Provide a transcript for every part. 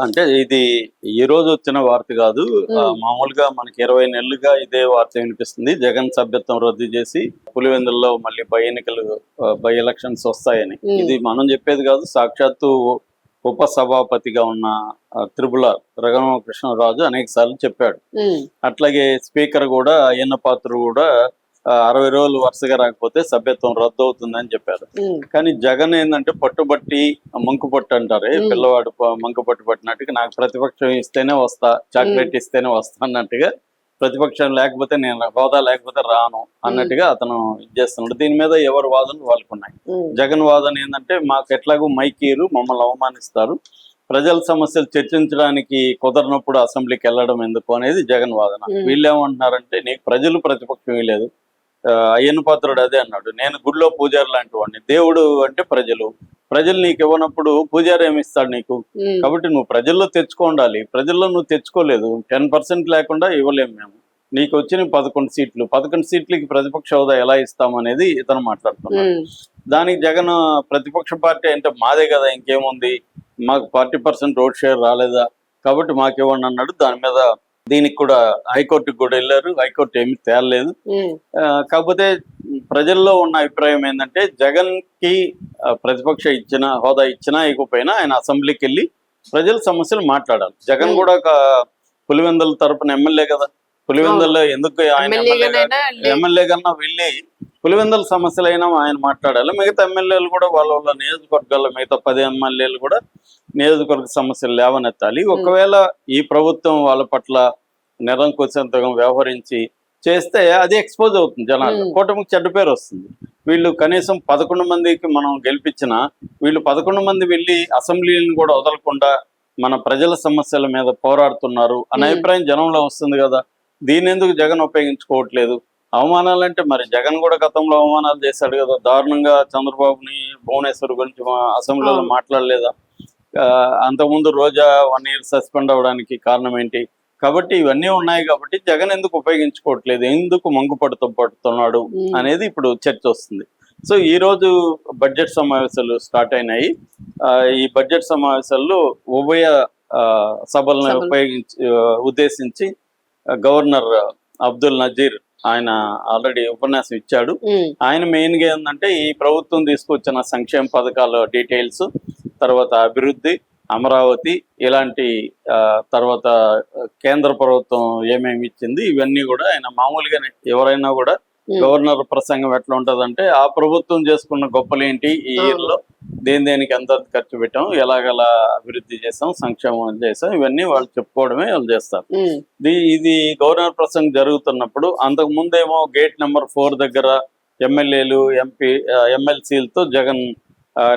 అంటే ఇది ఈ రోజు వచ్చిన వార్త కాదు. మామూలుగా మనకి 20 నెలలుగా ఇదే వార్త వినిపిస్తుంది. జగన్ సభ్యత్వం రద్దు చేసి పులివెందుల్లో మళ్ళీ బై ఎలక్షన్స్ వస్తాయని. ఇది మనం చెప్పేది కాదు. సాక్షాత్తు ఉప సభాపతిగా ఉన్న త్రిపుల రఘురామకృష్ణరాజు అనేక సార్లు చెప్పాడు. అట్లాగే స్పీకర్ కూడా అయ్యన్న పాత్రుడు కూడా 60 రోజులు వరుసగా రాకపోతే సభ్యత్వం రద్దు అవుతుందని చెప్పారు. కానీ జగన్ ఏంటంటే పట్టుబట్టి మంకు పట్టు అంటారు, పిల్లవాడు మంకు పట్టు పట్టినట్టుగా నాకు ప్రతిపక్షం ఇస్తేనే వస్తా, చాక్లెట్ ఇస్తేనే వస్తా అన్నట్టుగా, ప్రతిపక్షం లేకపోతే నేను హోదా లేకపోతే రాను అన్నట్టుగా అతను చేస్తున్నాడు. దీని మీద ఎవరి వాదనలు వాళ్ళకున్నాయి. జగన్ వాదన ఏంటంటే మాకు ఎట్లాగూ మైకీరు, మమ్మల్ని అవమానిస్తారు, ప్రజల సమస్యలు చర్చించడానికి కుదరనప్పుడు అసెంబ్లీకి వెళ్ళడం ఎందుకు అనేది జగన్ వాదన. వీళ్ళు ఏమంటున్నారంటే నీకు ప్రజలు ప్రతిపక్షం లేదు. అయ్యన్న పాత్రుడు అదే అన్నాడు, నేను గుడిలో పూజారి లాంటి వాడిని, దేవుడు అంటే ప్రజలు నీకు ఇవ్వనప్పుడు పూజారి ఏమి ఇస్తాడు నీకు? కాబట్టి నువ్వు ప్రజల్లో తెచ్చుకోండాలి. ప్రజల్లో నువ్వు తెచ్చుకోలేదు. 10% లేకుండా ఇవ్వలేము మేము. నీకు వచ్చిన 11 సీట్లకి ప్రతిపక్ష హోదా ఎలా ఇస్తామనేది ఇతను మాట్లాడుతున్నాడు. దానికి జగన్ ప్రతిపక్ష పార్టీ అంటే మాదే కదా, ఇంకేముంది, మాకు 40% ఓట్ షేర్ రాలేదా కాబట్టి మాకు ఇవ్వండి అన్నాడు. దాని మీద దీనికి కూడా హైకోర్టుకు కూడా వెళ్ళారు. హైకోర్టు ఏమి తేలలేదు. కాకపోతే ప్రజల్లో ఉన్న అభిప్రాయం ఏంటంటే జగన్ కి ప్రతిపక్ష హోదా ఇచ్చినా ఇవ్వకపోయినా ఆయన అసెంబ్లీకి వెళ్ళి ప్రజల సమస్యలు మాట్లాడాలి. జగన్ కూడా ఒక పులివెందుల తరపున ఎమ్మెల్యే కదా, పులివెందుల్లో ఎందుకు ఆయన ఎమ్మెల్యే కన్నా వెళ్ళి పులివెందుల సమస్యలైనా ఆయన మాట్లాడాలి. మిగతా ఎమ్మెల్యేలు కూడా వాళ్ళ నియోజకవర్గాల్లో మిగతా 10 ఎమ్మెల్యేలు కూడా నియోజకవర్గ సమస్యలు లేవనెత్తాలి. ఒకవేళ ఈ ప్రభుత్వం వాళ్ళ పట్ల నిరంకుశంగా వ్యవహరించి చేస్తే అది ఎక్స్పోజ్ అవుతుంది, జనాలు కూటమికి చెడ్డ పేరు వస్తుంది. వీళ్ళు కనీసం 11 మందికి మనం గెలిపించినా వీళ్ళు 11 మంది వెళ్ళి అసెంబ్లీని కూడా వదలకుండా మన ప్రజల సమస్యల మీద పోరాడుతున్నారు అనే అభిప్రాయం జనంలో వస్తుంది కదా. దీని ఎందుకు జగన్ ఉపయోగించుకోవట్లేదు? అవమానాలంటే మరి జగన్ కూడా గతంలో అవమానాలు చేశాడు కదా, దారుణంగా చంద్రబాబుని, భువనేశ్వర్ గురించి అసెంబ్లీలో మాట్లాడలేదా? అంతకుముందు రోజా 1 year సస్పెండ్ అవ్వడానికి కారణం ఏంటి? కాబట్టి ఇవన్నీ ఉన్నాయి కాబట్టి జగన్ ఎందుకు ఉపయోగించుకోవట్లేదు, ఎందుకు పడుతున్నాడు అనేది ఇప్పుడు చర్చ వస్తుంది. సో ఈ రోజు బడ్జెట్ సమావేశాలు స్టార్ట్ అయినాయి. ఈ బడ్జెట్ సమావేశాల్లో ఉభయ సభలను ఉద్దేశించి గవర్నర్ అబ్దుల్ నజీర్ ఆయన ఆల్రెడీ ఉపన్యాసం ఇచ్చాడు. ఆయన మెయిన్ గా ఏంటంటే ఈ ప్రభుత్వం తీసుకొచ్చిన సంక్షేమ పథకాల డీటెయిల్స్, తర్వాత అభివృద్ధి, అమరావతి, ఇలాంటి తర్వాత కేంద్ర ప్రభుత్వం ఏమేమి ఇచ్చింది ఇవన్నీ కూడా ఆయన మామూలుగానే ఎవరైనా కూడా గవర్నర్ ప్రసంగం ఎట్లా ఉంటదంటే ఆ ప్రభుత్వం చేసుకున్న గొప్పలేంటి, ఈ ఇయర్లో దేనికి ఎంత ఖర్చు పెట్టాం, ఎలాగలా అభివృద్ధి చేసాం, సంక్షేమం చేసాం, ఇవన్నీ వాళ్ళు చెప్పుకోవడమే వాళ్ళు చేస్తారు. ఇది గవర్నర్ ప్రసంగం జరుగుతున్నప్పుడు అంతకు ముందేమో గేట్ నెంబర్ 4 దగ్గర ఎమ్మెల్యేలు, ఎమ్మెల్సీలతో జగన్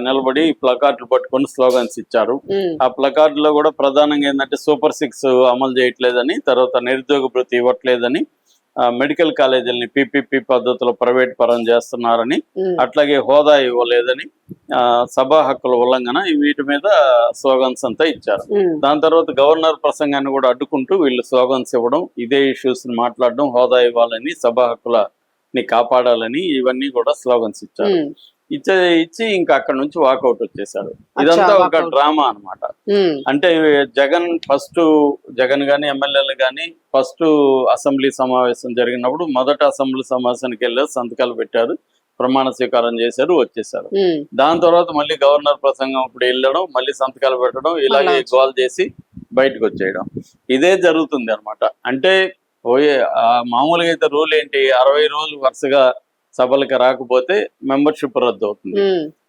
నిలబడి ప్లకార్డులు పట్టుకొని స్లోగన్స్ ఇచ్చారు. ఆ ప్లకార్డులో కూడా ప్రధానంగా ఏంటంటే సూపర్ 6 అమలు చేయట్లేదని, తర్వాత నిరుద్యోగ భృతి ఇవ్వట్లేదని, మెడికల్ కాలేజీలని PPP పద్ధతిలో ప్రైవేట్ పరం చేస్తున్నారని, అట్లాగే హోదా ఇవ్వలేదని, సభా హక్కుల ఉల్లంఘన, వీటి మీద స్లోగన్స్ అంతా ఇచ్చారు. దాని తర్వాత గవర్నర్ ప్రసంగాన్ని కూడా అడ్డుకుంటూ వీళ్ళు స్లోగన్స్ ఇవ్వడం, ఇదే ఇష్యూస్ మాట్లాడడం, హోదా ఇవ్వాలని, సభా హక్కులని కాపాడాలని, ఇవన్నీ కూడా స్లోగన్స్ ఇచ్చారు. ఇచ్చి ఇంకా అక్కడ నుంచి వాకౌట్ వచ్చేసాడు. ఇదంతా ఒక డ్రామా అన్నమాట. అంటే జగన్ గాని ఎమ్మెల్యేలు గాని ఫస్ట్ అసెంబ్లీ సమావేశం జరిగినప్పుడు మొదట అసెంబ్లీ సమావేశానికి వెళ్ళారు, సంతకాలు పెట్టారు, ప్రమాణ స్వీకారం చేశారు, వచ్చేసారు. దాని తర్వాత మళ్ళీ గవర్నర్ ప్రసంగం ఇప్పుడు వెళ్ళడం, మళ్ళీ సంతకాలు పెట్టడం, ఇలాగే గోల్ చేసి బయటకు వచ్చేయడం, ఇదే జరుగుతుంది అనమాట. అంటే మామూలుగా అయితే రూల్ ఏంటి, 60 రోజులు వరుసగా సభలకు రాకపోతే మెంబర్షిప్ రద్దు అవుతుంది.